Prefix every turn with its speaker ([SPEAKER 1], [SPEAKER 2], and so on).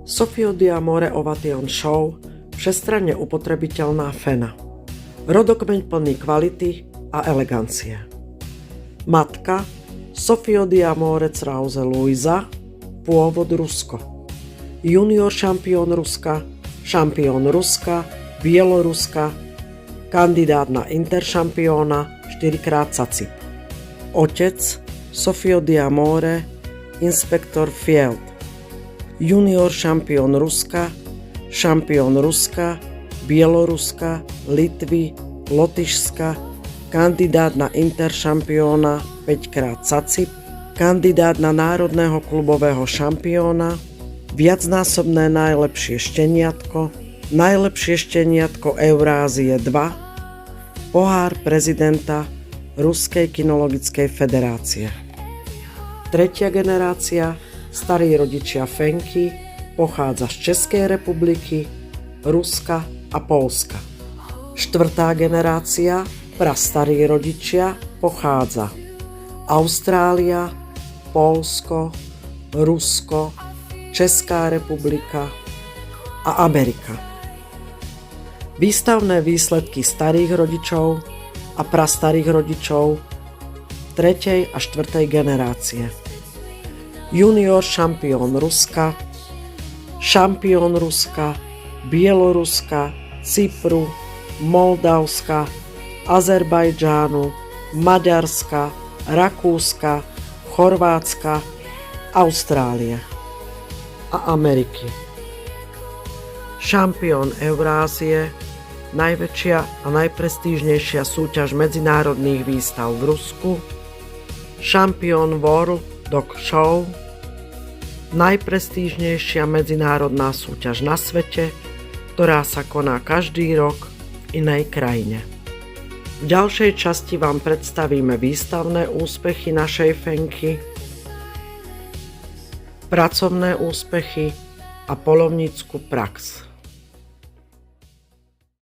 [SPEAKER 1] Sofio di Amore Ovation Show, všestranne upotrebiteľná fena. Rodokmeň plný kvality a elegancie. Matka Sofio di Amore Krause Luisa, pôvod Rusko. Junior šampión Ruska, Bieloruska, kandidát na interšampióna, 4-krát CACIP. Otec Sofio di Amore, inspektor Field. Junior šampión Ruska, Bieloruska, Litvy, Lotyšska, kandidát na interšampióna, 5-krát CACIP, kandidát na národného klubového šampióna, viacnásobné najlepšie šteniatko Eurázie 2, pohár prezidenta Ruskej kinologickej federácie. Tretia generácia, starí rodičia Fenky, pochádza z Českej republiky, Ruska a Poľska. Štvrtá generácia, prastarí rodičia, pochádza Austrália, Poľsko, Rusko, Česká republika a Amerika. Výstavné výsledky starých rodičov a prastarých rodičov 3. a 4. generácie. Junior šampión Ruska, Bieloruska, Cypru, Moldavska, Azerbajdžánu, Maďarska, Rakúska, Chorvátska, Austrálie a Ameriky. Šampión Eurázie, najväčšia a najprestížnejšia súťaž medzinárodných výstav v Rusku, šampión World Dog Show, najprestížnejšia medzinárodná súťaž na svete, ktorá sa koná každý rok v inej krajine. V ďalšej časti vám predstavíme výstavné úspechy našej Fenky, pracovné úspechy a poľovnícku prax.